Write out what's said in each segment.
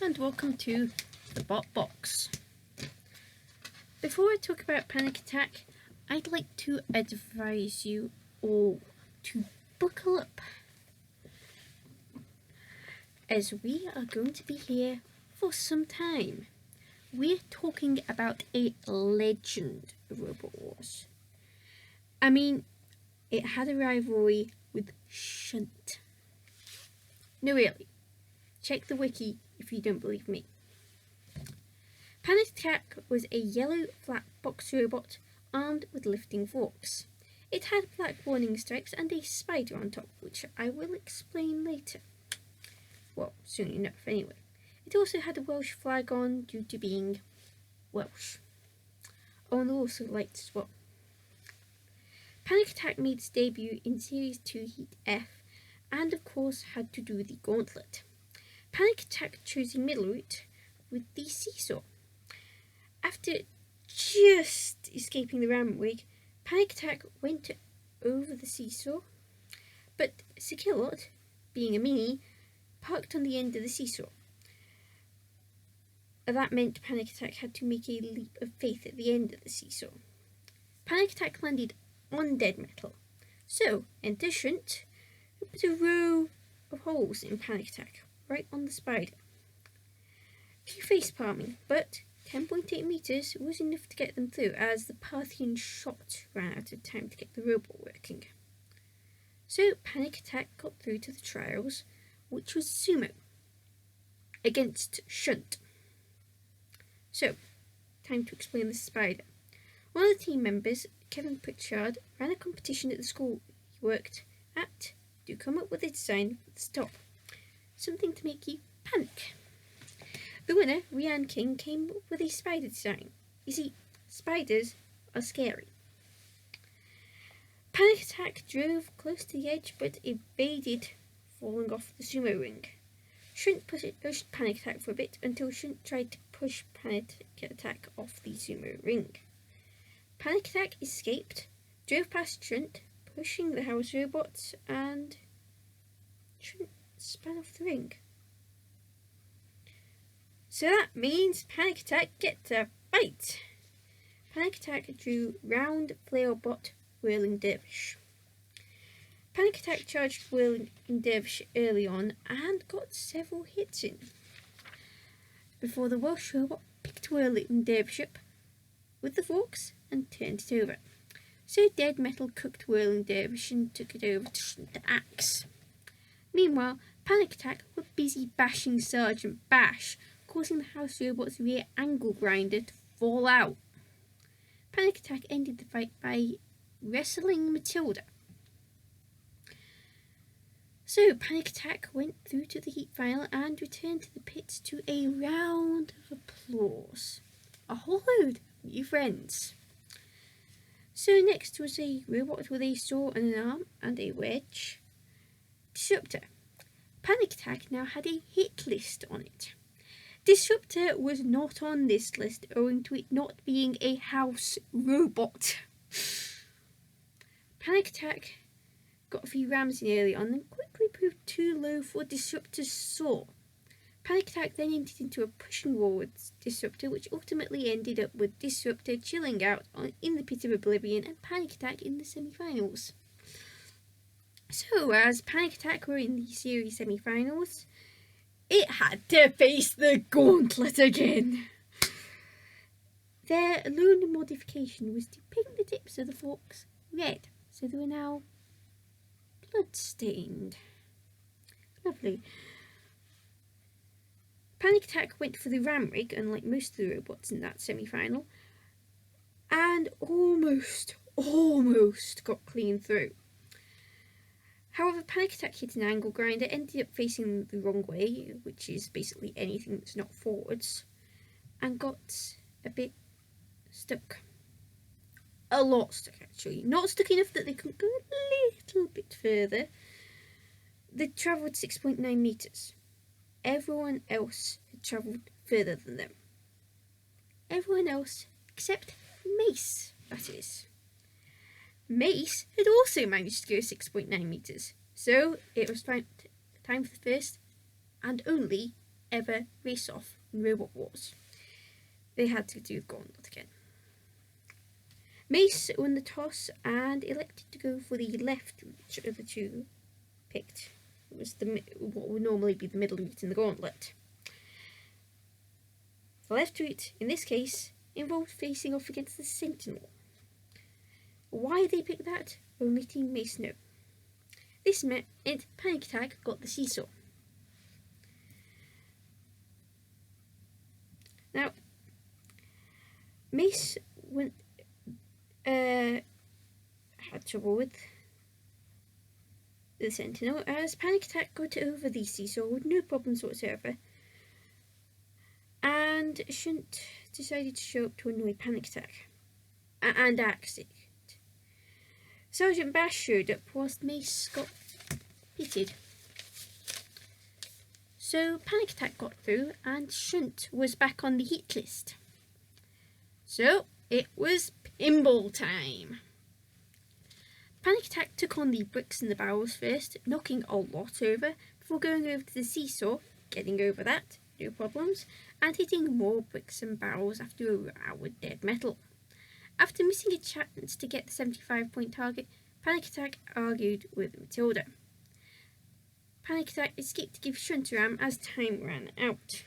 and welcome to the Bot Box. Before I talk about Panic Attack, I'd like to advise you all to buckle up, as we are going to be here for some time. We're talking about a legend of Robot Wars. I mean, it had a rivalry with Shunt. No, really. Check the wiki if you don't believe me. Panic Attack was a yellow flat box robot armed with lifting forks. It had black warning stripes and a spider on top, which I will explain later. Well, soon enough anyway. It also had a Welsh flag on due to being Welsh. Oh, and also lights as well. Panic Attack made its debut in Series 2 Heat F and of course had to do the gauntlet. Panic Attack chose the middle route with the seesaw. After just escaping the ram rig, Panic Attack went over the seesaw, but Sekilot, being a mini, parked on the end of the seesaw. That meant Panic Attack had to make a leap of faith at the end of the seesaw. Panic Attack landed on dead metal, so enter Shunt, who put a row of holes in Panic Attack, right on the spider. Few face palming, but 10.8 meters was enough to get them through, as the Parthian shot ran out of time to get the robot working. So Panic Attack got through to the trials, which was Sumo against Shunt. So, time to explain the spider. One of the team members, Kevin Pritchard, ran a competition at the school he worked at to come up with a design for the stop. Something to make you panic. The winner, Rianne King, came up with a spider design. You see, spiders are scary. Panic Attack drove close to the edge but evaded falling off the sumo ring. Shunt pushed Panic Attack for a bit until Shunt tried to push Panic Attack off the sumo ring. Panic Attack escaped, drove past Shunt, pushing the house robots, and Shunt spun off the ring. So that means Panic Attack gets a fight. Panic Attack drew round Flailbot Whirling Dervish. Panic Attack charged Whirling Dervish early on and got several hits in, before the Welsh robot picked Whirling Dervish up with the forks and turned it over. So Dead Metal cooked Whirling Dervish and took it over to Shunt Axe. Meanwhile, Panic Attack were busy bashing Sergeant Bash, causing the house robot's rear angle grinder to fall out. Panic Attack ended the fight by wrestling Matilda. So Panic Attack went through to the heat final and returned to the pits to a round of applause. A whole load of new friends. So next was a robot with a saw and an arm and a wedge. Disruptor. Panic Attack now had a hit list on it. Disruptor was not on this list owing to it not being a house robot. Panic Attack got a few rams in early on and quickly proved too low for Disruptor's saw. Panic Attack then entered into a pushing war with Disruptor, which ultimately ended up with Disruptor chilling out in the Pit of Oblivion and Panic Attack in the semi-finals. So, as Panic Attack were in the series semi-finals, it had to face the gauntlet again. Their lone modification was to paint the tips of the forks red, so they were now blood-stained. Lovely. Panic Attack went for the ram rig, unlike most of the robots in that semi-final, and almost got clean through. However, Panic Attack hit an angle grinder, ended up facing the wrong way, which is basically anything that's not forwards, and got a bit stuck. A lot stuck, actually. Not stuck enough that they could go a little bit further. They travelled 6.9 metres. Everyone else had travelled further than them. Everyone else except Mace, that is. Mace had also managed to go 6.9 metres, so it was time for the first and only ever race off in Robot Wars. They had to do the gauntlet again. Mace won the toss and elected to go for the left route of the two picked. It was what would normally be the middle route in the gauntlet. The left route, in this case, involved facing off against the Sentinel. Why they picked that, only Team Mace know. This meant Panic Attack got the seesaw. Now, Mace had trouble with the Sentinel, as Panic Attack got over the seesaw with no problems whatsoever, and Shunt decided to show up to annoy Panic Attack and axe it. Sergeant Bash showed up whilst Mace got pitted. So Panic Attack got through and Shunt was back on the hit list. So it was pinball time. Panic Attack took on the bricks and the barrels first, knocking a lot over before going over to the seesaw, getting over that, no problems, and hitting more bricks and barrels after a row with dead metal. After missing a chance to get the 75-point target, Panic Attack argued with Matilda. Panic Attack escaped to give Shunt a ram as time ran out.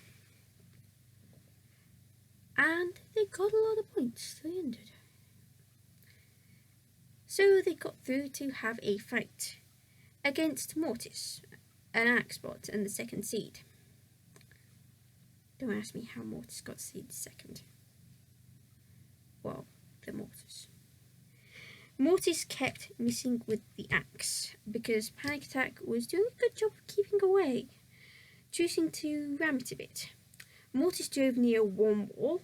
And they got a lot of points, 300. So they got through to have a fight against Mortis, an Axebot and the second seed. Don't ask me how Mortis got seed second. Well, the Mortis. Mortis kept missing with the axe because Panic Attack was doing a good job of keeping away, choosing to ram it a bit. Mortis drove near one wall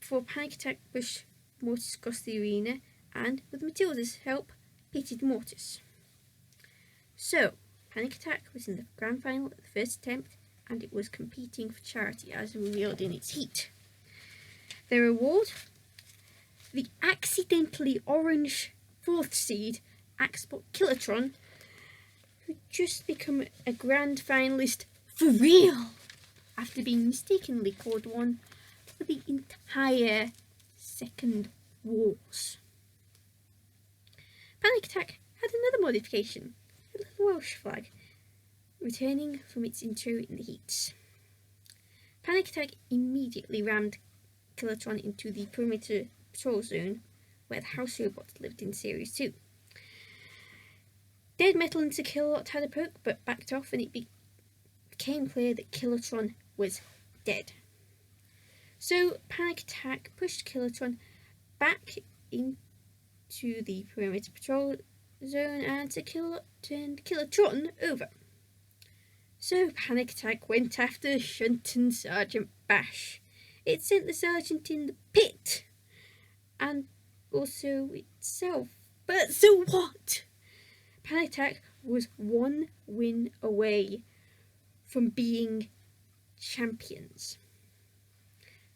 before Panic Attack pushed Mortis across the arena and, with Matilda's help, pitted Mortis. So, Panic Attack was in the grand final at the first attempt, and it was competing for charity as revealed in its heat. The reward? The accidentally orange 4th seed Axebot Kilotron, who just become a grand finalist for real after being mistakenly called one for the entire Second Wars. Panic Attack had another modification, a little Welsh flag, returning from its intro in the heats. Panic Attack immediately rammed Kilotron into the perimeter patrol zone where the house robots lived in Series 2. Dead Metal into Kilot had a poke but backed off, and it became clear that Kilotron was dead. So Panic Attack pushed Kilotron back into the perimeter patrol zone and turned Kilotron over. So Panic Attack went after Shunt and Sergeant Bash. It sent the sergeant in the pit, and also itself. But so what? Panic Attack was one win away from being champions.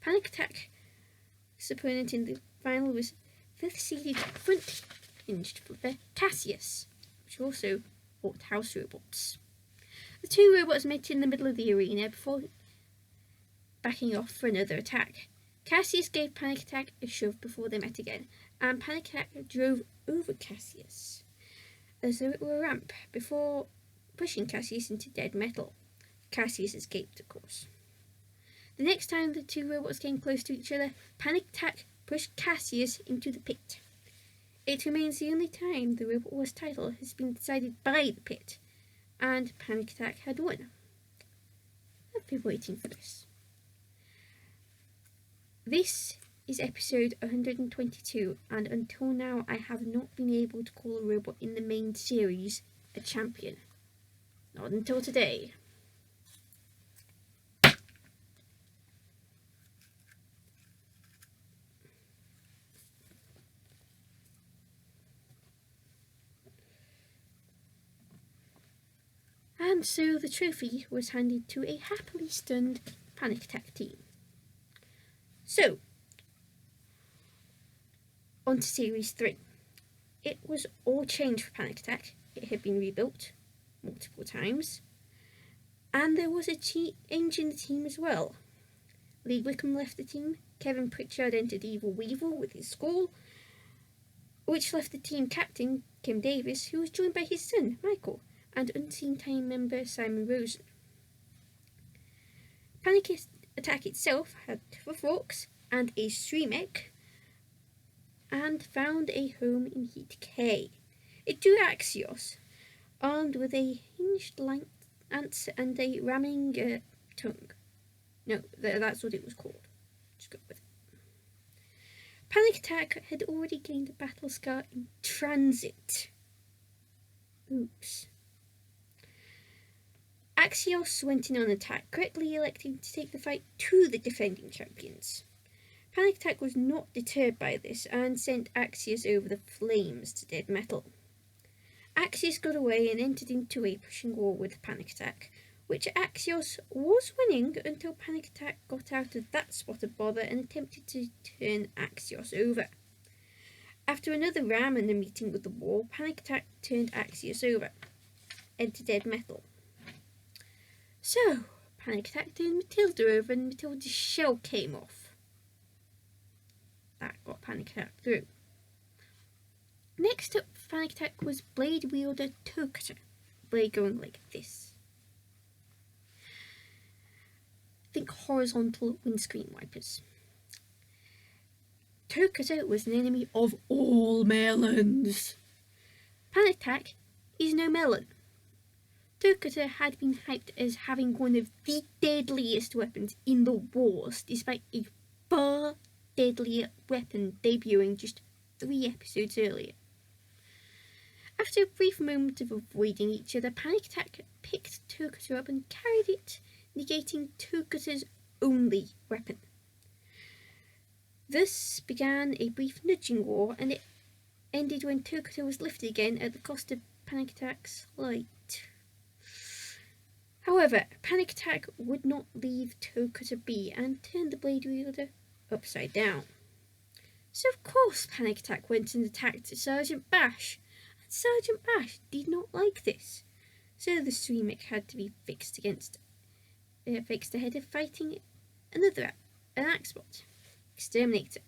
Panic Attack's opponent in the final was 5th seeded front-hinged flipper Cassius, which also bought house robots. The two robots met in the middle of the arena before backing off for another attack. Cassius gave Panic Attack a shove before they met again, and Panic Attack drove over Cassius as though it were a ramp before pushing Cassius into dead metal. Cassius escaped, of course. The next time the two robots came close to each other, Panic Attack pushed Cassius into the pit. It remains the only time the Robot Wars title has been decided by the pit, and Panic Attack had won. I've been waiting for this. This is episode 122, and until now I have not been able to call a robot in the main series a champion. Not until today. And so the trophy was handed to a happily stunned Panic Attack team. So, on to Series 3. It was all changed for Panic Attack. It had been rebuilt multiple times, And there was a change in the team as well. Lee Wickham left the team, Kevin Pritchard entered Evil Weevil with his school, which left the team captain, Kim Davis, who was joined by his son, Michael, and unseen time member Simon Rosen. Panic Attack itself had tough rocks and a streamek, and found a home in Heat K. It drew Axios, armed with a hinged lance and a ramming tongue. No, that's what it was called. Just go with it. Panic Attack had already gained a battle scar in transit. Oops. Axios went in on attack, correctly electing to take the fight to the defending champions. Panic Attack was not deterred by this and sent Axios over the flames to dead metal. Axios got away and entered into a pushing war with Panic Attack, which Axios was winning until Panic Attack got out of that spot of bother and attempted to turn Axios over. After another ram and a meeting with the wall, Panic Attack turned Axios over, into dead metal. So, Panic Attack turned Matilda over and Matilda's shell came off. That got Panic Attack through. Next up for Panic Attack was Blade Wielder Toe Cutter. Blade going like this. Think horizontal windscreen wipers. Toe Cutter was an enemy of all melons. Panic Attack is no melon. Toe Cutter had been hyped as having one of the deadliest weapons in the wars, despite a far deadlier weapon debuting just 3 episodes earlier. After a brief moment of avoiding each other, Panic Attack picked Toe Cutter up and carried it, negating Toe Cutter's only weapon. Thus began a brief nudging war, and it ended when Toe Cutter was lifted again at the cost of Panic Attack's light. However, Panic Attack would not leave Toe Cutter be and turned the Blade Wielder upside down. So of course Panic Attack went and attacked Sergeant Bash, and Sergeant Bash did not like this. So the streamek had to be fixed ahead of fighting an Axbot, Exterminator.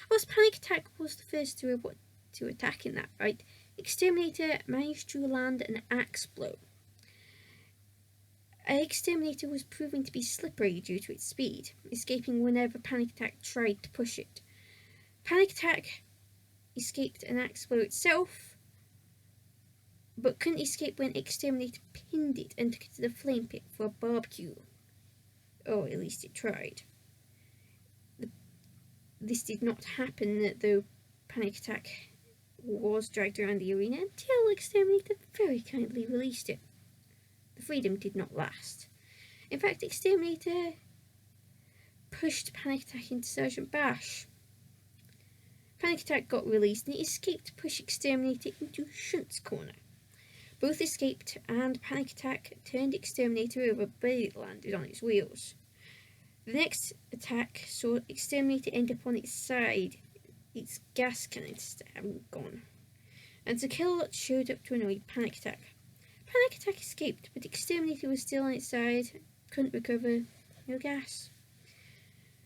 Whilst Panic Attack was the first robot to attack in that fight, Exterminator managed to land an axe blow. Exterminator was proving to be slippery due to its speed, escaping whenever Panic Attack tried to push it. Panic Attack escaped an axe blow itself, but couldn't escape when Exterminator pinned it and took it to the flame pit for a barbecue. Or at least it tried. This did not happen, though Panic Attack was dragged around the arena until Exterminator very kindly released it. The freedom did not last. In fact, Exterminator pushed Panic Attack into Sergeant Bash. Panic Attack got released and it escaped to push Exterminator into Shunt's corner. Both escaped and Panic Attack turned Exterminator over, but it landed on its wheels. The next attack saw Exterminator end up on its side, its gas canister having gone, and the Killbot showed up to annoy Panic Attack. Panic Attack escaped, but Exterminator was still on its side, couldn't recover, no gas.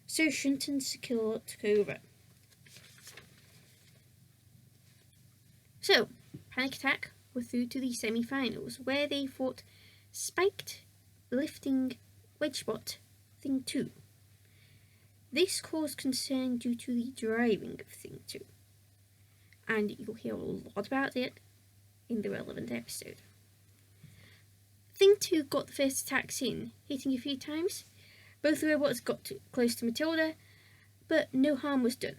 So Shunt and Killbot took over. So, Panic Attack were through to the semi-finals, where they fought Spiked Lifting Wedgebot Thing 2. This caused concern due to the driving of Thing 2, and you'll hear a lot about it in the relevant episode. Thing 2 got the first attacks in, hitting a few times. Both robots got close to Matilda, but no harm was done.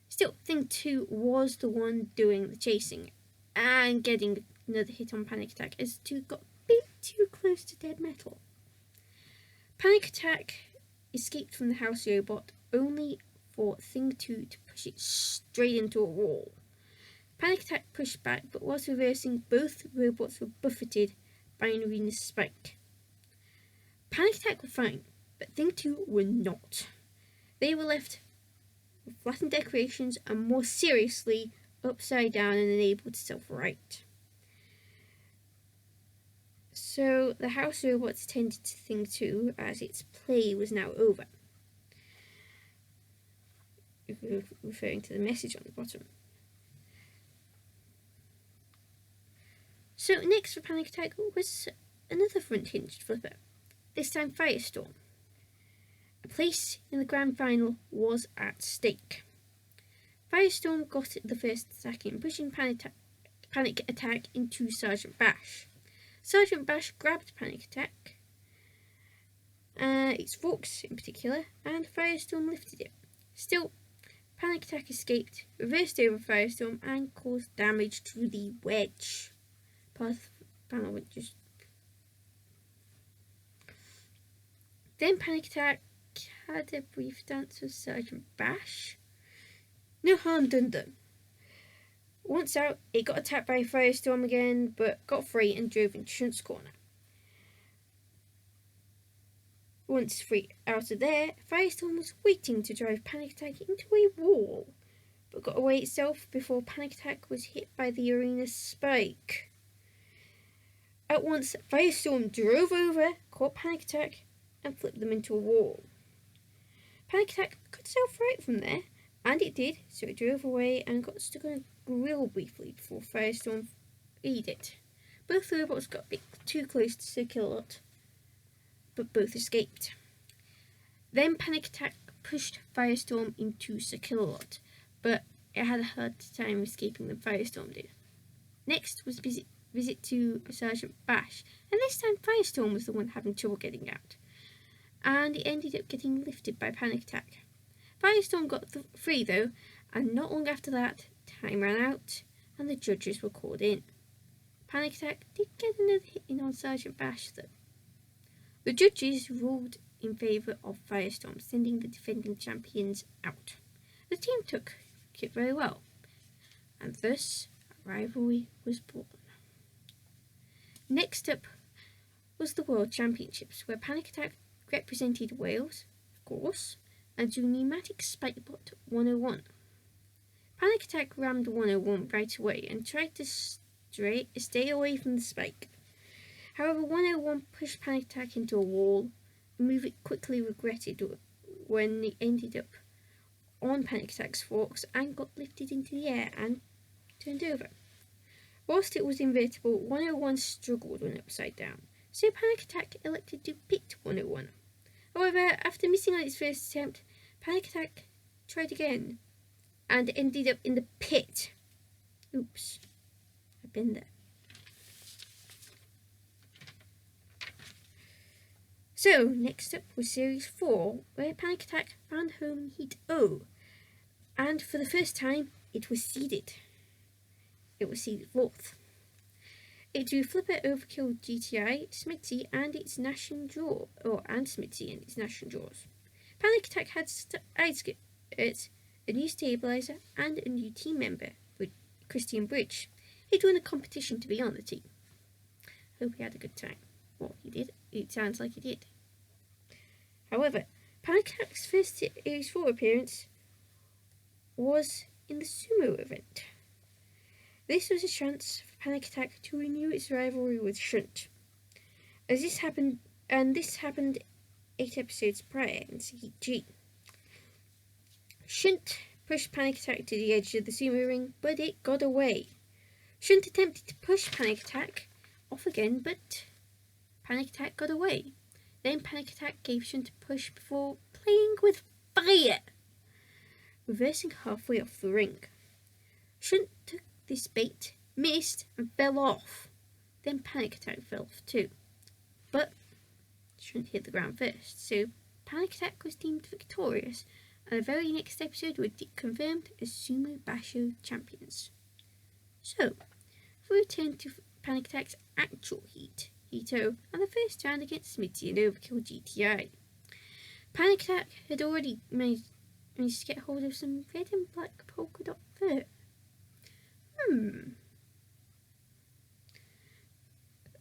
Still, Thing 2 was the one doing the chasing and getting another hit on Panic Attack as the two got a bit too close to dead metal. Panic Attack escaped from the house robot only for Thing 2 to push it straight into a wall. Panic Attack pushed back, but whilst reversing, both robots were buffeted by an arena spike. Panic Attack were fine, but Thing 2 were not. They were left with flattened decorations and, more seriously, upside down and unable to self-right. So the house robots tended to think too, as its play was now over. Referring to the message on the bottom. So next for Panic Attack was another front-hinged flipper, this time Firestorm. A place in the grand final was at stake. Firestorm got the first attack in, pushing Panic Attack into Sergeant Bash. Sergeant Bash grabbed Panic Attack, its forks in particular, and Firestorm lifted it. Still, Panic Attack escaped, reversed over Firestorm, and caused damage to the wedge. Part of the panel went just. Then Panic Attack had a brief dance with Sergeant Bash. No harm done though. Once out, it got attacked by Firestorm again, but got free and drove into Shunt's corner. Once free out of there, Firestorm was waiting to drive Panic Attack into a wall, but got away itself before Panic Attack was hit by the arena's spike. At once, Firestorm drove over, caught Panic Attack, and flipped them into a wall. Panic Attack got itself right from there, and it did, so it drove away and got stuck on a grill briefly before Firestorm freed it. Both robots got a bit too close to Sir Killalot, but both escaped. Then Panic Attack pushed Firestorm into Sir Killalot, but it had a hard time escaping than Firestorm did. Next was visit to Sergeant Bash, and this time Firestorm was the one having trouble getting out, and it ended up getting lifted by Panic Attack. Firestorm got free though, and not long after that, time ran out, and the judges were called in. Panic Attack did get another hit in on Sergeant Bash though. The judges ruled in favour of Firestorm, sending the defending champions out. The team took it very well, and thus a rivalry was born. Next up was the World Championships, where Panic Attack represented Wales, of course, and drew pneumatic Spikebot 101. Panic Attack rammed 101 right away and tried to stay away from the spike. However, 101 pushed Panic Attack into a wall, a move it quickly regretted when it ended up on Panic Attack's forks and got lifted into the air and turned over. Whilst it was invertible, 101 struggled when upside down, so Panic Attack elected to pit 101. However, after missing on its first attempt, Panic Attack tried again and ended up in the pit. Oops, I've been there. So, next up was Series 4, where Panic Attack found home in Heat O, and for the first time, it was seeded. It was seeded 4th. It drew Flipper, Overkill, GTI, Smithy, and its Nation Draw, and Smithy and its Nation Draws. Panic Attack had skirts, a new stabilizer, and a new team member, Christian Bridge. He'd won a competition to be on the team. Hope he had a good time. Well, he did. It sounds like he did. However, Panic Attack's first Series 4 appearance was in the sumo event. This was a chance for Panic Attack to renew its rivalry with Shunt. This happened 8 episodes prior in Heat G. Shunt pushed Panic Attack to the edge of the sumo ring, but it got away. Shunt attempted to push Panic Attack off again, but Panic Attack got away. Then Panic Attack gave Shunt a push before playing with fire, reversing halfway off the ring. Shunt took this bait, missed, and fell off. Then Panic Attack fell off too. But Shunt hit the ground first, so Panic Attack was deemed victorious, and the very next episode were confirmed as Sumo Basho champions. So, we return to Panic Attack's actual heat, Heat-O, and the first round against Smithy and Overkill GTI. Panic Attack had already managed to get hold of some red and black polka dot fur.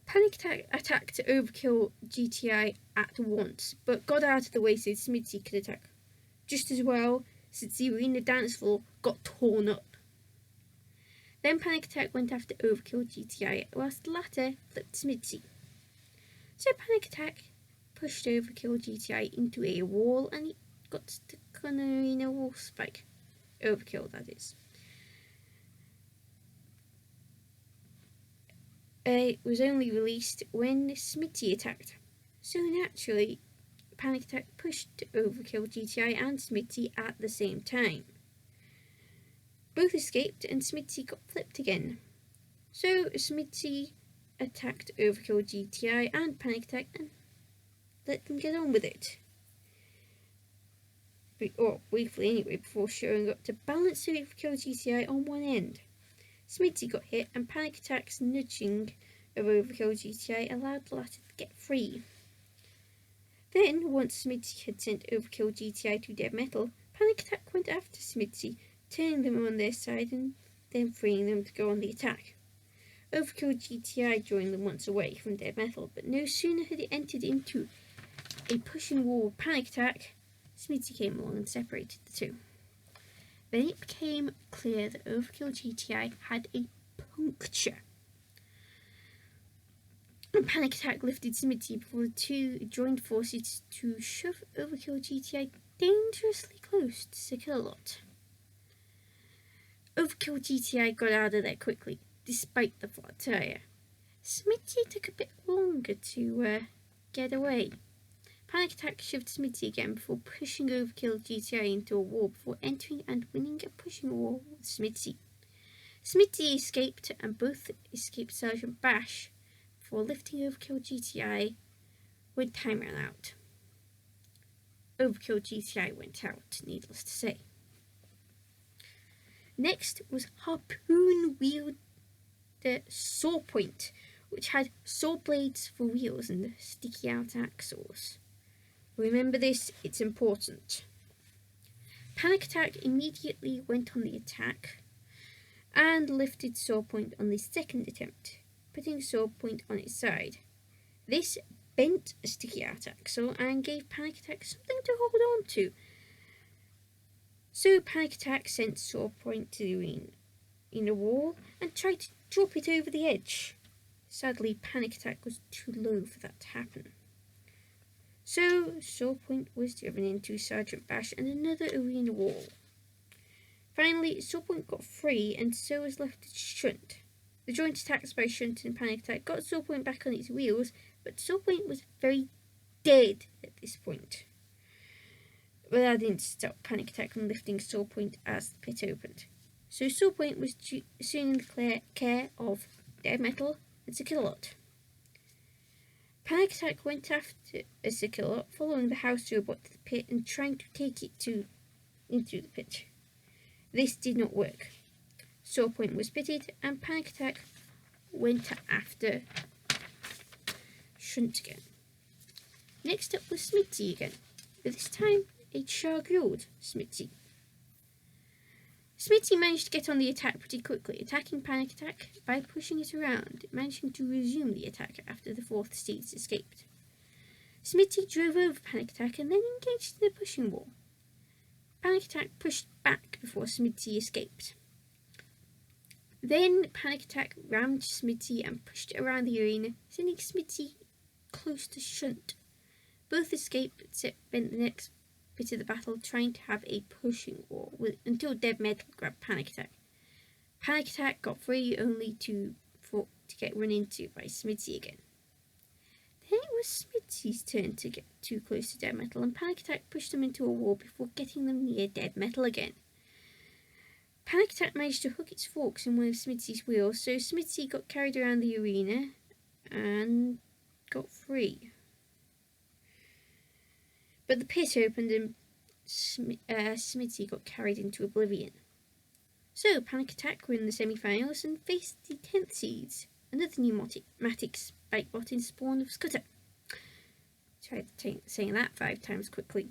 Panic Attack attacked Overkill GTI at once, but got out of the way so Smithy could attack just as well, since the arena dance floor got torn up. Then Panic Attack went after Overkill GTI, whilst the latter flipped Smithy. So Panic Attack pushed Overkill GTI into a wall and he got stuck on an arena wall spike. Overkill, that is. It was only released when Smitty attacked. So naturally, Panic Attack pushed Overkill GTI and Smitty at the same time. Both escaped and Smitty got flipped again. So Smitty attacked Overkill GTI and Panic Attack and let them get on with it. Briefly anyway, before showing up to balance Overkill GTI on one end. Smitty got hit and Panic Attack's nudging of Overkill GTI allowed the latter to get free. Then, once Smitty had sent Overkill GTI to dead metal, Panic Attack went after Smitty, turning them on their side and then freeing them to go on the attack. Overkill GTI joined them once away from dead metal, but no sooner had it entered into a pushing wall with Panic Attack, Smitty came along and separated the two. Then it became clear that Overkill GTI had a puncture. And Panic Attack lifted Smitty before the two joined forces to shove Overkill GTI dangerously close to Sir-Killalot. Overkill GTI got out of there quickly, despite the flat tyre. Smitty took a bit longer to get away. Panic Attack shoved Smitty again before pushing Overkill GTI into a wall before entering and winning a pushing war with Smitty. Smitty escaped and both escaped Sergeant Bash before lifting Overkill GTI when time ran out. Overkill GTI went out, needless to say. Next was Harpoon Wielder Sawpoint, which had saw blades for wheels and sticky out axles. Remember this, it's important. Panic Attack immediately went on the attack and lifted Sawpoint on the second attempt, putting Sawpoint on its side. This bent a sticky out axle and gave Panic Attack something to hold on to. So Panic Attack sent Sawpoint to the arena wall and tried to drop it over the edge. Sadly, Panic Attack was too low for that to happen. So Sawpoint was driven into Sergeant Bash and another arena wall. Finally, Sawpoint got free and so was left Shunt. The joint attacks by Shunt and Panic Attack got Sawpoint back on its wheels, but Sawpoint was very dead at this point. But that didn't stop Panic Attack from lifting Sawpoint as the pit opened. So Sawpoint was soon in the care of Dead Metal and Sir-Killalot. Panic Attack went after Sir-Killalot, following the house robot to the pit and trying to take it into the pit. This did not work. Sawpoint was pitted and Panic Attack went after Shunt again. Next up was Smitty again, but this time a char-grilled Smitty. Smitty managed to get on the attack pretty quickly, attacking Panic Attack by pushing it around, managing to resume the attack after the fourth steeds escaped. Smitty drove over Panic Attack and then engaged in a pushing wall. Panic Attack pushed back before Smitty escaped. Then Panic Attack rammed Smitty and pushed it around the arena, sending Smitty close to Shunt. Both escaped but spent the next bit of the battle trying to have a pushing war until Dead Metal grabbed Panic Attack. Panic Attack got free only to get run into by Smitty again. Then it was Smitty's turn to get too close to Dead Metal and Panic Attack pushed them into a wall before getting them near Dead Metal again. Panic Attack managed to hook its forks in one of Smitty's wheels, so Smitty got carried around the arena and got free. But the pit opened and Smitty got carried into oblivion. So Panic Attack were in the semi-finals and faced the 10th seeds, another pneumatic spike bot in Spawn of Scudder. Tried saying that 5 times quickly.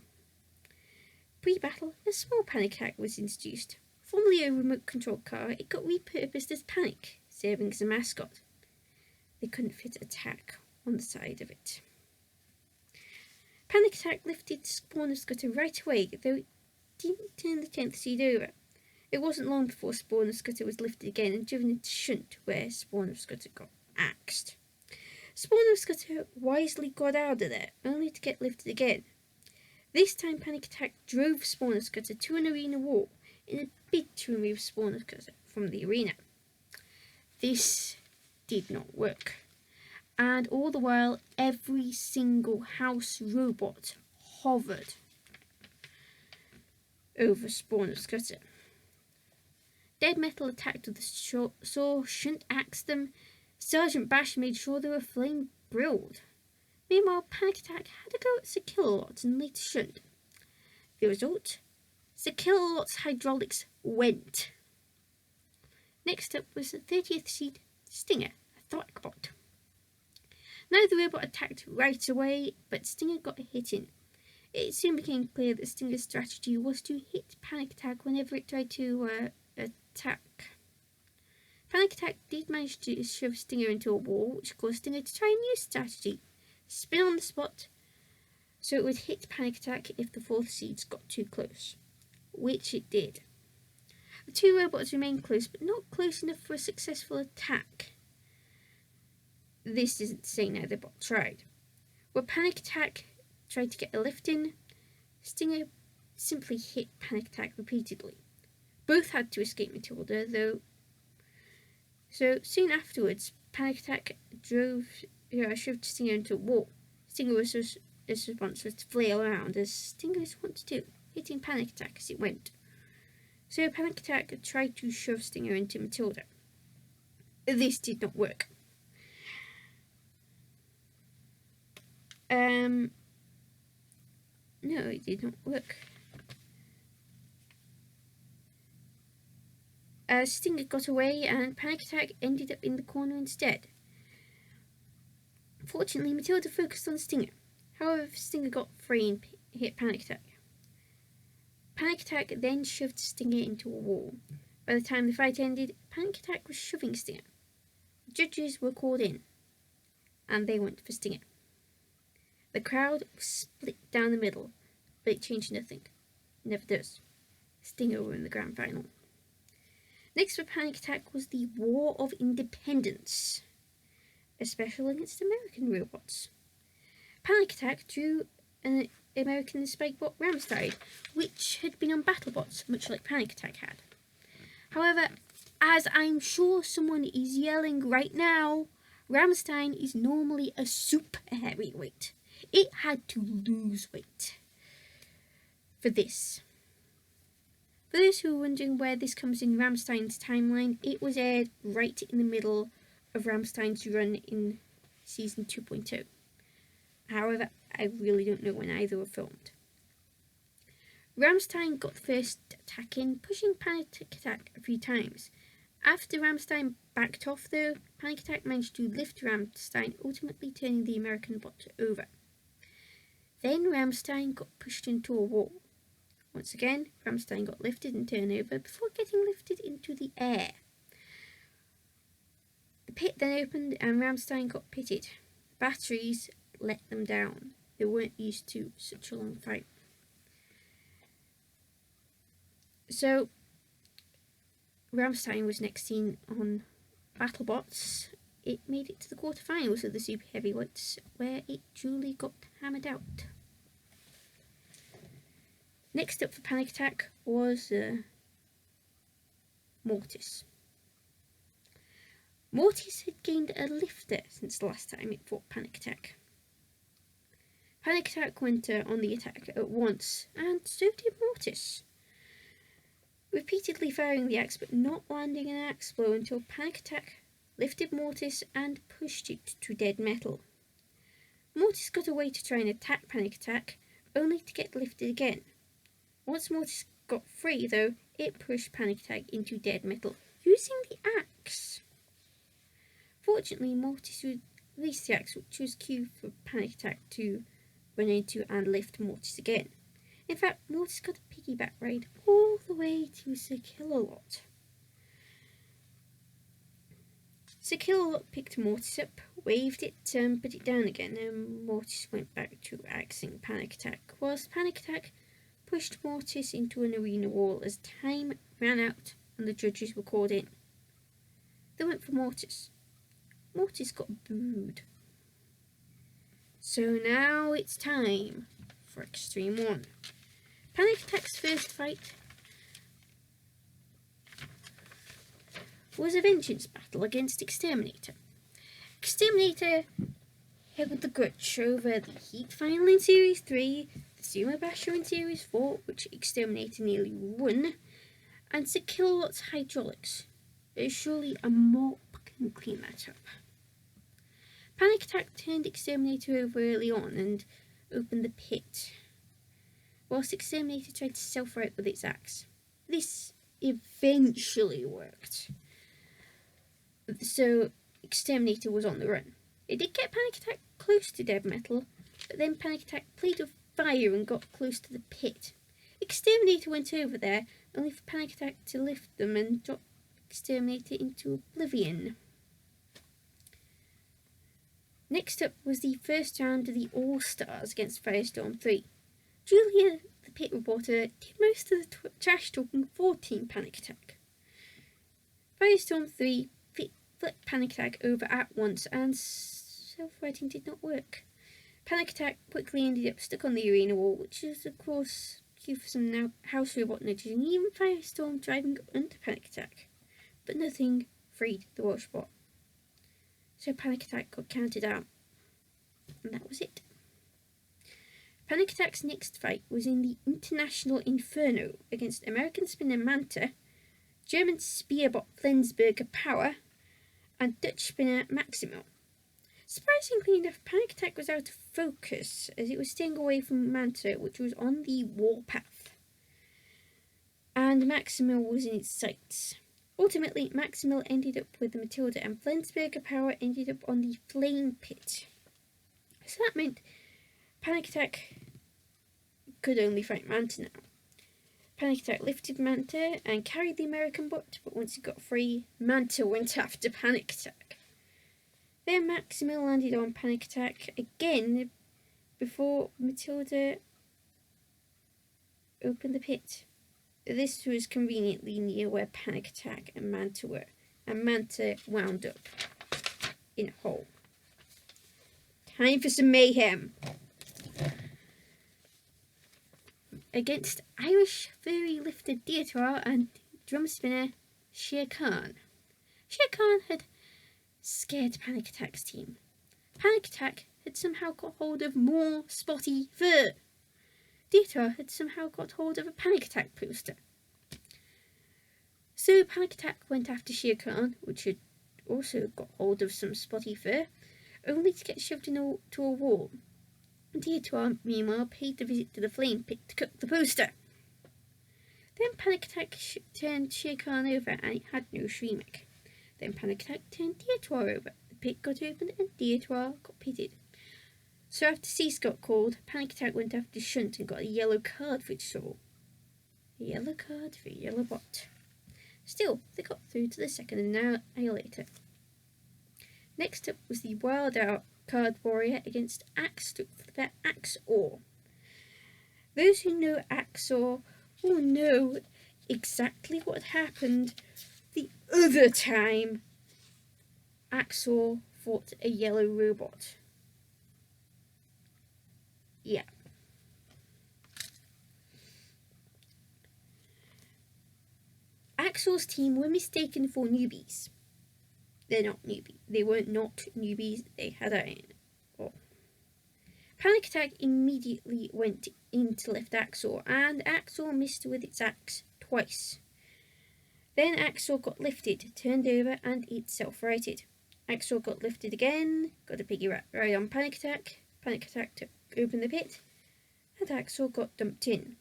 Pre-battle, a small Panic Attack was introduced. Formerly a remote-controlled car, it got repurposed as Panic, serving as a mascot. They couldn't fit Attack on the side of it. Panic Attack lifted Spawn of Scudder right away, though it didn't turn the 10th seed over. It wasn't long before Spawn of Scudder was lifted again and driven into Shunt, where Spawn of Scudder got axed. Spawner Scutter wisely got out of there, only to get lifted again. This time Panic Attack drove Spawner Scutter to an arena wall in a bid to remove Spawner Scutter from the arena. This did not work, and all the while every single house robot hovered over Spawner Scutter. Dead Metal attacked with the saw, Shunt axed them, Sergeant Bash made sure they were flame brilled. Meanwhile, Panic Attack had to go at Sir Kill-A-Lot and later Shunt. The result? Sir Kill-A-Lot's hydraulics went. Next up was the 30th seed Stinger, a Thwackbot. Neither robot attacked right away, but Stinger got a hit in. It soon became clear that Stinger's strategy was to hit Panic Attack whenever it tried to attack. Panic Attack did manage to shove Stinger into a wall, which caused Stinger to try a new strategy. Spin on the spot, so it would hit Panic Attack if the 4th seeds got too close, which it did. The two robots remained close, but not close enough for a successful attack. This isn't to say neither bot tried. Where Panic Attack tried to get a lift in, Stinger simply hit Panic Attack repeatedly. Both had to escape Matilda, though. So soon afterwards, Panic Attack shoved Stinger into a wall. Stinger's response was to flail around, as Stingers want to do, hitting Panic Attack as it went. So Panic Attack tried to shove Stinger into Matilda. This did not work. No, it did not work. Stinger got away and Panic Attack ended up in the corner instead. Fortunately, Matilda focused on Stinger. However, Stinger got free and hit Panic Attack. Panic Attack then shoved Stinger into a wall. By the time the fight ended, Panic Attack was shoving Stinger. The judges were called in, and they went for Stinger. The crowd was split down the middle, but it changed nothing. It never does. Stinger were in the grand final. Next for Panic Attack was the War of Independence, a special against American robots. Panic Attack drew an American Spikebot Ramstein, which had been on BattleBots, much like Panic Attack had. However, as I'm sure someone is yelling right now, Ramstein is normally a super heavyweight. It had to lose weight for this. For those who are wondering where this comes in Ramstein's timeline, it was aired right in the middle of Ramstein's run in season 2.0. However, I really don't know when either were filmed. Ramstein got the first attack in, pushing Panic Attack a few times. After Ramstein backed off though, Panic Attack managed to lift Ramstein, ultimately turning the American bot over. Then Ramstein got pushed into a wall. Once again, Ramstein got lifted and turned over before getting lifted into the air. The pit then opened and Ramstein got pitted. The batteries let them down. They weren't used to such a long fight. So, Ramstein was next seen on BattleBots. It made it to the quarterfinals of the Super Heavyweights, where it truly got hammered out. Next up for Panic Attack was Mortis. Mortis had gained a lifter since the last time it fought Panic Attack. Panic Attack went on the attack at once, and so did Mortis, repeatedly firing the axe but not landing an axe blow until Panic Attack lifted Mortis and pushed it to dead metal. Mortis got away to try and attack Panic Attack, only to get lifted again. Once Mortis got free though, it pushed Panic Attack into dead metal, using the axe. Fortunately, Mortis released the axe, which was cue for Panic Attack to run into and lift Mortis again. In fact, Mortis got a piggyback ride all the way to Sir Kill-A-Lot. Sir Kill-A-Lot picked Mortis up, waved it, put it down again, and Mortis went back to axing Panic Attack, whilst Panic Attack pushed Mortis into an arena wall as time ran out and the judges were called in. They went for Mortis. Mortis got booed. So now it's time for Extreme 1. Panic Attack's first fight was a vengeance battle against Exterminator. Exterminator held the grudge over the Heat final in Series 3, the Sumo Basher in Series 4, which Exterminator nearly won, and Sir Kilowat's hydraulics. Surely a mop can clean that up. Panic Attack turned Exterminator over early on and opened the pit, whilst Exterminator tried to self-right with its axe. This eventually worked, so Exterminator was on the run. It did get Panic Attack close to Dead Metal, but then Panic Attack played with fire and got close to the pit. Exterminator went over there, only for Panic Attack to lift them and drop Exterminator into oblivion. Next up was the first round of the All-Stars against Firestorm 3. Julia, the pit reporter, did most of the trash talking for Team Panic Attack. Firestorm 3 flipped Panic Attack over at once, and self-righting did not work. Panic Attack quickly ended up stuck on the arena wall, which is of course cue for some house robot nudges and even Firestorm driving under Panic Attack. But nothing freed the Welsh bot. So Panic Attack got counted out. And that was it. Panic Attack's next fight was in the International Inferno against American spinner Manta, German spearbot Flensburger Power, and Dutch spinner Maximal. Surprisingly enough, Panic Attack was out of focus as it was staying away from Manta, which was on the warpath, and Maximal was in its sights. Ultimately, Maximal ended up with the Matilda and Flensburger Power ended up on the Flame Pit. So that meant Panic Attack could only fight Manta now. Panic Attack lifted Manta and carried the American bot, but once it got free, Manta went after Panic Attack. Then Maximal landed on Panic Attack again before Matilda opened the pit. This was conveniently near where Panic Attack and Manta were, and Manta wound up in a hole. Time for some mayhem! Against Irish furry lifter Dietor and drum spinner Shere Khan. Shere Khan had scared Panic Attack's team. Panic Attack had somehow got hold of more spotty fur. Dietor had somehow got hold of a Panic Attack poster. So Panic Attack went after Shere Khan, which had also got hold of some spotty fur, only to get shoved into a wall. Dietor, meanwhile, paid the visit to the Flame Pit to cook the poster. Then Panic Attack turned Shere Khan over and it had no Shreemic. Then Panic Attack turned Dietor over. The pit got opened and Dietor got pitted. So after cease got called, Panic Attack went after Shunt and got a yellow card for its soul. A yellow card for a yellow bot. Still, they got through to the second Annihilator. Next up was the Wild Out Card Warrior against Axor. Those who know Axor will know exactly what happened the other time Axor fought a yellow robot. Yeah. Axor's team were mistaken for newbies. They're not newbies. They were not newbies. They had iron. Oh. Panic Attack immediately went in to lift Axor, and Axor missed with its axe twice. Then Axor got lifted, turned over, and it self-righted. Axor got lifted again, got a piggy right on Panic Attack. Panic Attack took open the pit, and Axor got dumped in.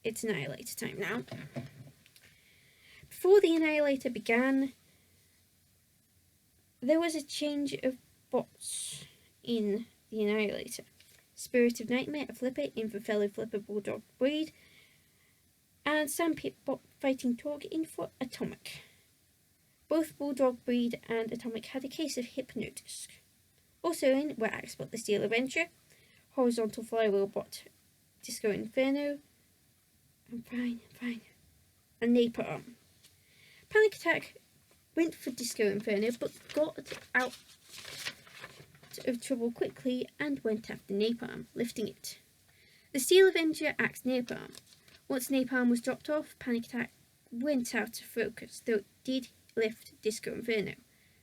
It's Annihilator time now. Before the Annihilator began, there was a change of bots in the Annihilator. Spirit of Nightmare, a flipper, in for fellow flipper Bulldog Breed, and Sandpit bot fighting Torg in for Atomic. Both Bulldog Breed and Atomic had a case of Hypnodisc. Also in were Axebot the Steel Adventure, Horizontal Flywheel bot Disco Inferno, and and Napalm. Panic Attack went for Disco Inferno but got out out of trouble quickly and went after Napalm, lifting it. The Steel Avenger axed Napalm. Once Napalm was dropped off, Panic Attack went out of focus, though it did lift Disco Inferno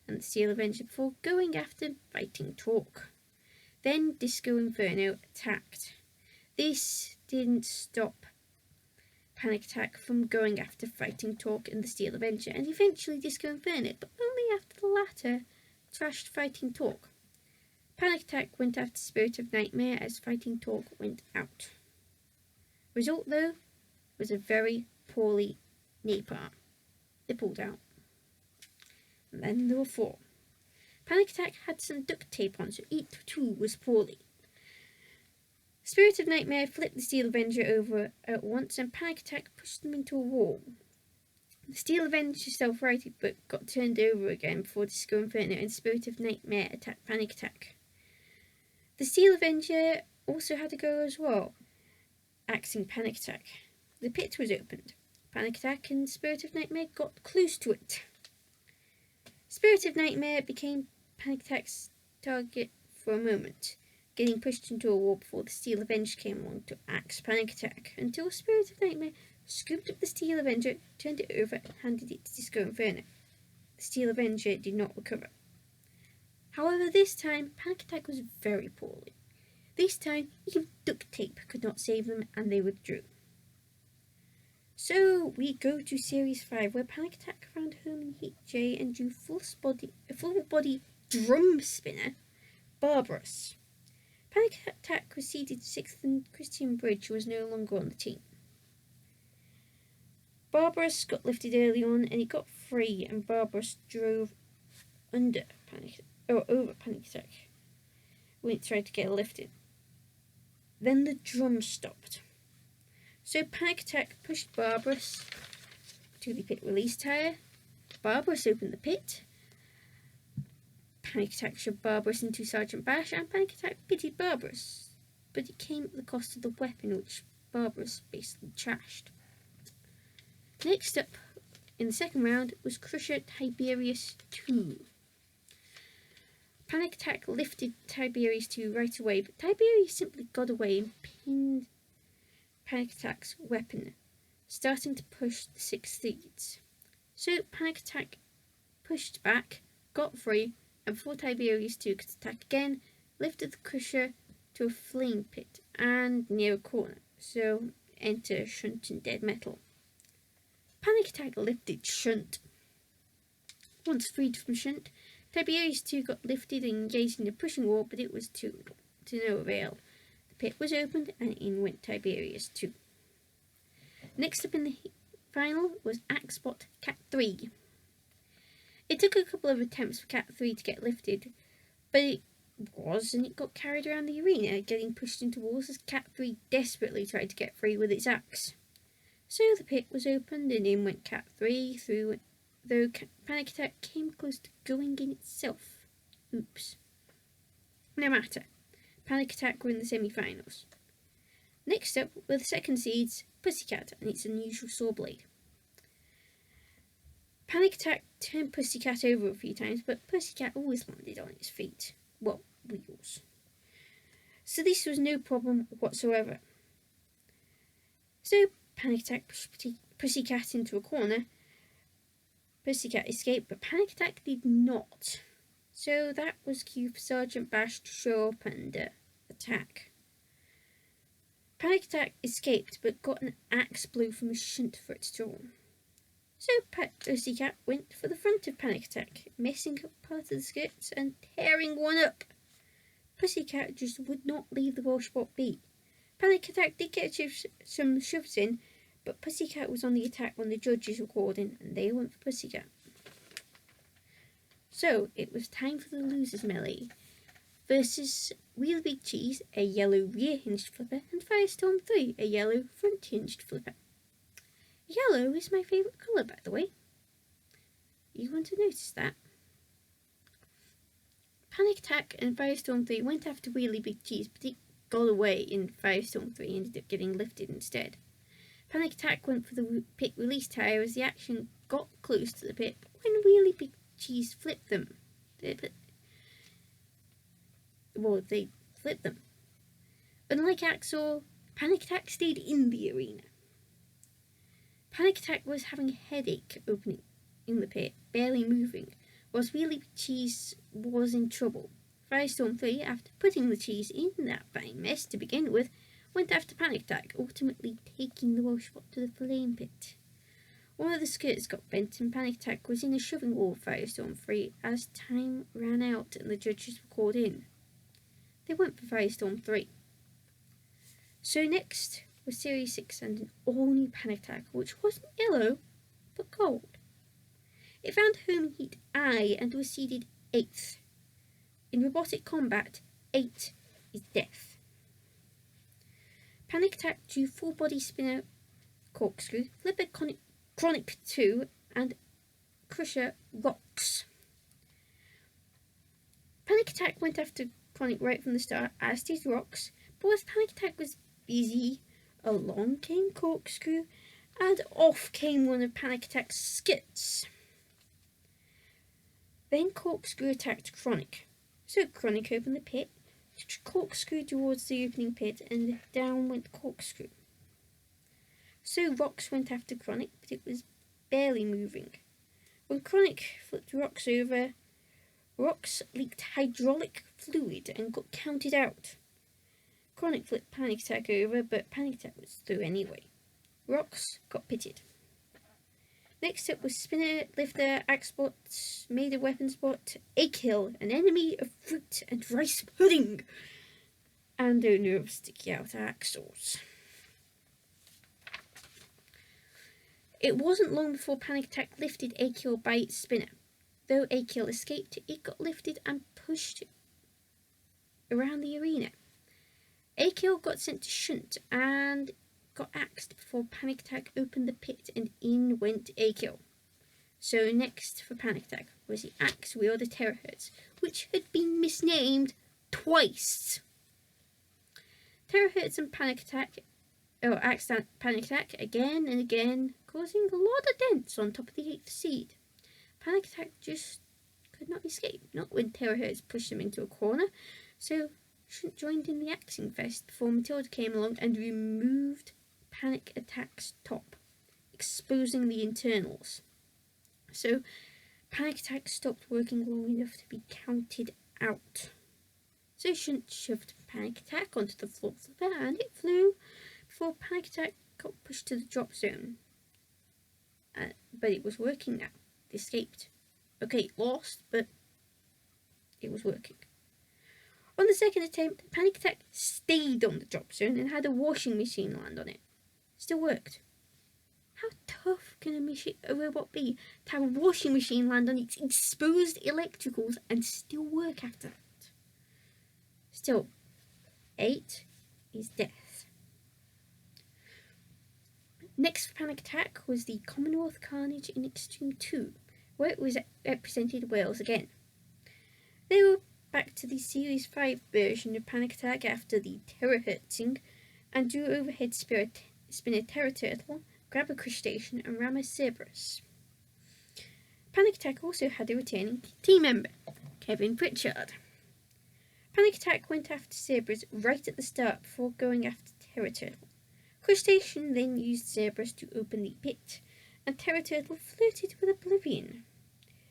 and the Steel Avenger before going after Fighting Talk. Then Disco Inferno attacked. This didn't stop Panic Attack from going after Fighting Talk and the Steel Avenger, and eventually Disco Inferno, but only after the latter trashed Fighting Talk. Panic Attack went after Spirit of Nightmare as Fighting Talk went out. Result, though, was a very poorly Napalm. They pulled out. And then there were 4. Panic Attack had some duct tape on, so each 2 was poorly. Spirit of Nightmare flipped the Steel Avenger over at once, and Panic Attack pushed them into a wall. The Steel Avenger self-righted but got turned over again before Disco Inferno and Spirit of Nightmare attacked Panic Attack. The Steel Avenger also had a go as well, axing Panic Attack. The pit was opened. Panic Attack and Spirit of Nightmare got close to it. Spirit of Nightmare became Panic Attack's target for a moment, getting pushed into a wall before the Steel Avenger came along to axe Panic Attack, until Spirit of Nightmare scooped up the Steel Avenger, turned it over, and handed it to Disco Inferno. The Steel Avenger did not recover. However, this time, Panic Attack was very poorly. This time, even duct tape could not save them, and they withdrew. So, we go to Series 5, where Panic Attack found home in Heat J and drew a full-body drum spinner, Barbarous. Panic Attack was seeded 6th and Christian Bridge was no longer on the team. Barbarous got lifted early on and he got free, and Barbarous drove over Panic Attack when it tried to get lifted. Then the drum stopped. So Panic Attack pushed Barbarous to the pit release tyre. Barbarous opened the pit. Panic Attack shoved Barbarous into Sergeant Bash, and Panic Attack pitted Barbarous, but it came at the cost of the weapon, which Barbarous basically trashed. Next up, in the second round, was Crusher Tiberius 2. Panic Attack lifted Tiberius 2 right away, but Tiberius simply got away and pinned Panic Attack's weapon, starting to push the 6 seeds. So Panic Attack pushed back, got free, and before Tiberius 2 could attack again, lifted the Crusher to a flame pit and near a corner, so enter Shunt and Dead Metal. Panic Attack lifted Shunt. Once freed from Shunt, Tiberius 2 got lifted and engaged in a pushing war, but it was to no avail. The pit was opened and in went Tiberius 2. Next up in the final was Axebot Cat 3. It took a couple of attempts for Cat 3 to get lifted, but it got carried around the arena, getting pushed into walls as Cat 3 desperately tried to get free with its axe. So the pit was opened and in went Cat 3, though Panic Attack came close to going in itself. Oops. No matter. Panic Attack were in the semi-finals. Next up were the second seeds, Pussycat and its unusual saw blade. Panic Attack turned Pussycat over a few times, but Pussycat always landed on its feet. Well, wheels. So this was no problem whatsoever. So Panic Attack pushed Pussycat into a corner. Pussycat escaped, but Panic Attack did not. So that was cue for Sergeant Bash to show up and attack. Panic Attack escaped, but got an axe blow from a Shunt for its jaw. So Pussycat went for the front of Panic Attack, messing up part of the skirts and tearing one up. Pussycat just would not leave the Welsh spot be. Panic Attack did get some shoves in, but Pussycat was on the attack when the judges were called in, and they went for Pussycat. So it was time for the losers melee versus Real Big Cheese, a yellow rear hinged flipper, and Firestorm 3, a yellow front hinged flipper. Yellow is my favourite colour, by the way. You want to notice that? Panic Attack and Firestorm 3 went after Really Big Cheese, but it got away in Firestorm 3 and ended up getting lifted instead. Panic Attack went for the pit release tyre as the action got close to the pit when Really Big Cheese flipped them. they flipped them. Unlike Axel, Panic Attack stayed in the arena. Panic Attack was having a headache opening in the pit, barely moving, whilst Wheelie Cheese was in trouble. Firestorm 3, after putting the cheese in that fine mess to begin with, went after Panic Attack, ultimately taking the Welsh bot to the flame pit. One of the skirts got bent and Panic Attack was in a shoving wall of Firestorm 3 as time ran out and the judges were called in. They went for Firestorm 3. So next was Series 6 and an all-new Panic Attack, which wasn't yellow, but gold. It found Home Heat I and was seeded 8th. In robotic combat, 8 is death. Panic Attack drew full body spinner corkscrew, flipper chronic 2 and crusher rocks. Panic Attack went after Chronic right from the start, as did rocks, but as Panic Attack was busy, along came corkscrew and off came one of Panic Attack's skits. Then corkscrew attacked Chronic. So Chronic opened the pit, corkscrew towards the opening pit, and down went corkscrew. So Rocks went after Chronic, but it was barely moving. When Chronic flipped Rocks over, Rocks leaked hydraulic fluid and got counted out. Chronic flipped Panic Attack over, but Panic Attack was through anyway. Rocks got pitted. Next up was Spinner, Lifter, Axebot, Made a Weapons Bot, Autcue, an enemy of fruit and rice pudding, and owner of Sticky Out Axles. It wasn't long before Panic Attack lifted Autcue by its spinner. Though Autcue escaped, it got lifted and pushed around the arena. Autcue got sent to Shunt and got axed before Panic Attack opened the pit and in went Autcue. So next for Panic Attack was the Axe Wielder Terahertz, which had been misnamed twice. Terahertz and Panic Attack, axed Panic Attack again and again, causing a lot of dents on top of the 8th seed. Panic Attack just could not escape, not when Terahertz pushed them into a corner, so Shunt joined in the axing fest before Matilda came along and removed Panic Attack's top, exposing the internals. So Panic Attack stopped working long enough to be counted out. So Shunt shoved Panic Attack onto the floor flipper and it flew before Panic Attack got pushed to the drop zone. But it was working now. It escaped. Okay, it lost, but it was working. On the second attempt, Panic Attack stayed on the drop zone and had a washing machine land on it. Still worked. How tough can a robot be to have a washing machine land on its exposed electricals and still work after that? Still, 8 is death. Next for Panic Attack was the Commonwealth Carnage in Extreme 2, where it was represented Wales again. They were back to the Series 5 version of Panic Attack after the Terahertzing and drew overhead spinner Terra Turtle, Grabber Crustacean and Rammer Cerberus. Panic Attack also had a returning team member, Kevin Pritchard. Panic Attack went after Cerberus right at the start before going after Terra Turtle. Crustacean then used Cerberus to open the pit, and Terra Turtle flirted with Oblivion.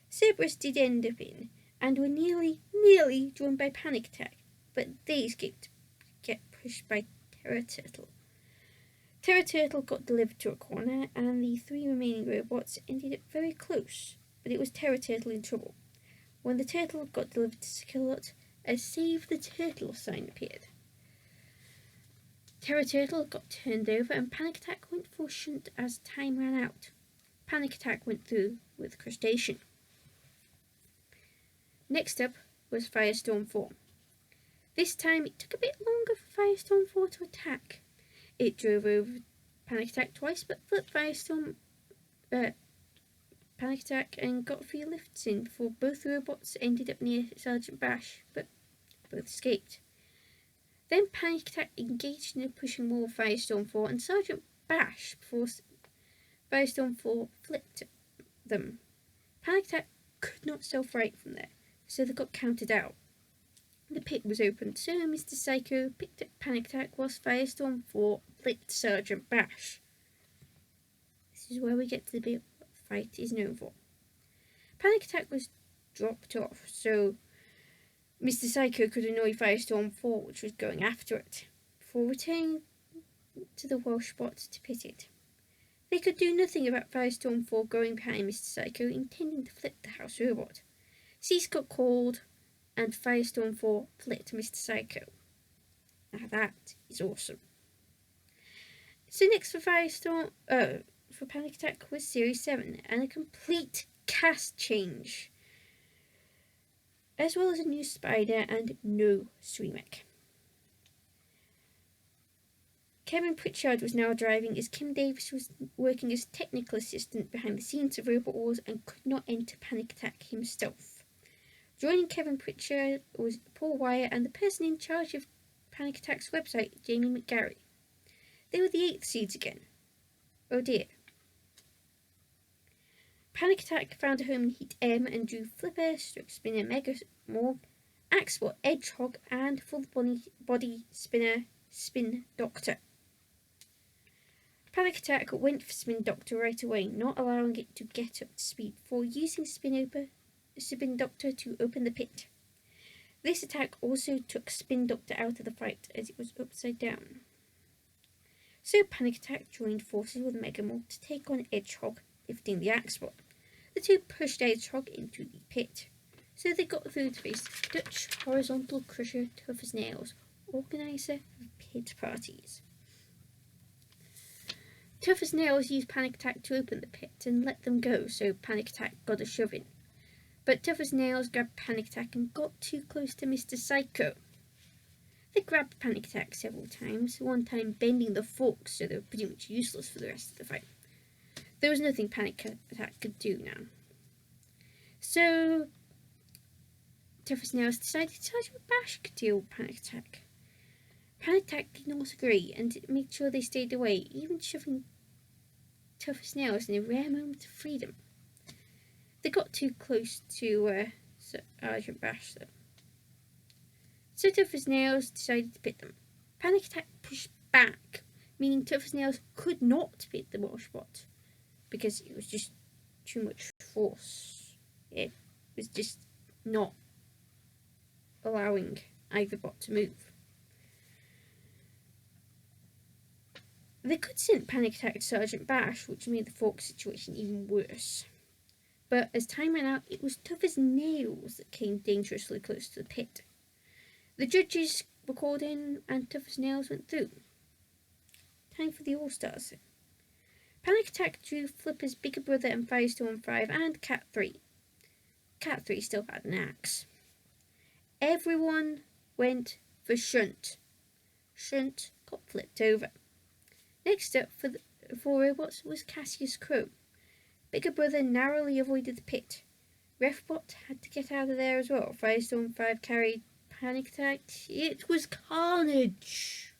Cerberus did end up in, and were nearly drawn by Panic Attack, but they escaped to get pushed by Terra Turtle. Terra Turtle got delivered to a corner, and the 3 remaining robots ended up very close, but it was Terra Turtle in trouble. When the turtle got delivered to Skillot, a Save the Turtle sign appeared. Terra Turtle got turned over, and Panic Attack went for Shunt as time ran out. Panic Attack went through with Crustacean. Next up was Firestorm 4. This time it took a bit longer for Firestorm 4 to attack. It drove over Panic Attack twice, but flipped Panic Attack and got a few lifts in before both robots ended up near Sergeant Bash, but both escaped. Then Panic Attack engaged in a pushing wall of Firestorm 4 and Sergeant Bash before Firestorm 4 flipped them. Panic Attack could not self-right from there, so they got counted out. The pit was opened, so Mr. Psycho picked up Panic Attack whilst Firestorm 4 flicked Sergeant Bash. This is where we get to the bit what the fight is known for. Panic Attack was dropped off, so Mr. Psycho could annoy Firestorm 4, which was going after it, before returning to the Welsh spot to pit it. They could do nothing about Firestorm 4 going behind Mr. Psycho, intending to flip the house robot. Cease got called, and Firestorm 4 flipped Mr. Psycho. Now that is awesome. So next for for Panic Attack was Series 7, and a complete cast change, as well as a new Spider and no Streamek. Kevin Pritchard was now driving, as Kim Davis was working as technical assistant behind the scenes of Robot Wars and could not enter Panic Attack himself. Joining Kevin Pritchard was Paul Wyatt and the person in charge of Panic Attack's website, Jamie McGarry. They were the 8th seeds again. Oh dear. Panic Attack found a home in Heat M and drew Flipper, Stroke Spinner, Mega Morg, Axebot, Edgehog, and full body spinner, Spin Doctor. Panic Attack went for Spin Doctor right away, not allowing it to get up to speed before using Spin Doctor to open the pit. This attack also took Spin Doctor out of the fight, as it was upside down. So Panic Attack joined forces with Mega Morg to take on Edgehog, lifting the Axebot. The two pushed Edgehog into the pit, so they got through to face Dutch Horizontal Crusher Tough as Nails, organiser of pit parties. Tough as Nails used Panic Attack to open the pit and let them go, so Panic Attack got a shove in. But Tough as Nails grabbed Panic Attack and got too close to Mr. Psycho. They grabbed Panic Attack several times, one time bending the forks so they were pretty much useless for the rest of the fight. There was nothing Panic Attack could do now. So Tough as Nails decided Sergeant Bash could deal with Panic Attack. Panic Attack did not agree and made sure they stayed away, even shoving Tough as Nails in a rare moment of freedom. They got too close to Sergeant Bash though. So Tough as Nails decided to pit them. Panic Attack pushed back, meaning Tough as Nails could not pit the Welsh bot, because it was just too much force. It was just not allowing either bot to move. They could send Panic Attack to Sergeant Bash, which made the fork situation even worse. But as time ran out, it was Tough as Nails that came dangerously close to the pit. The judges were called in and Tough as Nails went through. Time for the All-Stars. Panic Attack drew Flipper's bigger brother and Firestorm 5 and Cat 3. Cat 3 still had an axe. Everyone went for Shunt. Shunt got flipped over. Next up for the 4 robots was Cassius Crow. Bigger brother narrowly avoided the pit. Refbot had to get out of there as well. Firestorm 5 carried Panic Attack. It was carnage.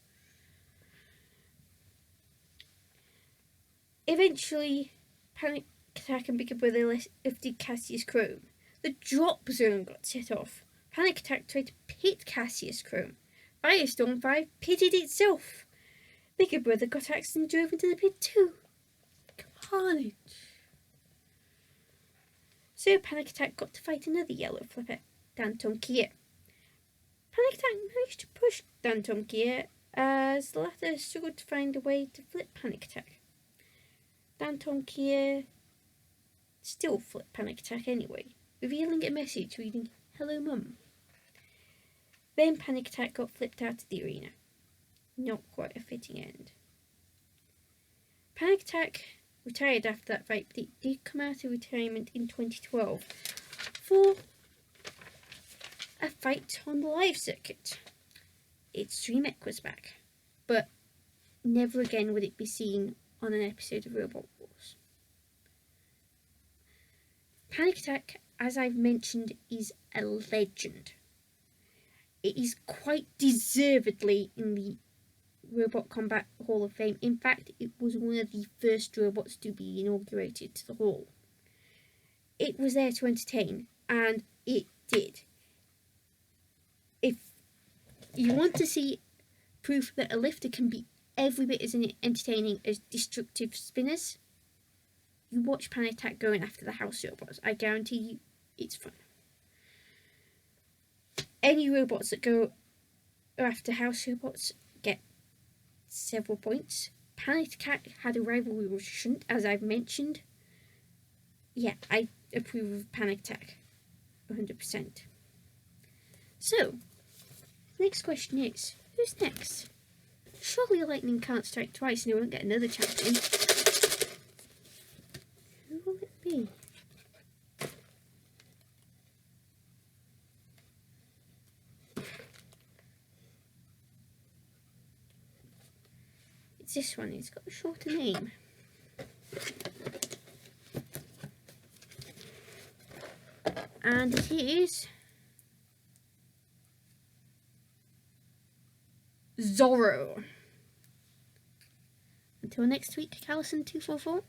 Eventually, Panic Attack and Bigger Brother lifted Cassius Crow. The drop zone got set off. Panic Attack tried to pit Cassius Crow. Firestorm 5 pitted itself. Bigger Brother got axed and drove into the pit too. Carnage. So Panic Attack got to fight another yellow flipper, Danton Kia. Panic Attack managed to push Danton Kia as the latter struggled to find a way to flip Panic Attack. Danton Kia still flipped Panic Attack anyway, revealing a message reading, "Hello Mum." Then Panic Attack got flipped out of the arena. Not quite a fitting end. Panic Attack retired after that fight, but it did come out of retirement in 2012 for a fight on the live circuit. Its Streamek was back, but never again would it be seen on an episode of Robot Wars. Panic Attack, as I've mentioned, is a legend. It is quite deservedly in the Robot Combat Hall of Fame. In fact, it was one of the first robots to be inaugurated to the hall. It was there to entertain, and it did. If You want to see proof that a lifter can be every bit as entertaining as destructive spinners? You watch Panic Attack going after the house robots. I guarantee you it's fun. Any robots that go after house robots get several points. Panic Attack had a rivalry with Shunt, as I've mentioned. Yeah, I approve of Panic Attack 100%. So, next question is, who's next? Surely lightning can't strike twice and it won't get another champion. Who will it be? It's this one, it's got a shorter name. And it is Zorro. Until next week, Callison244.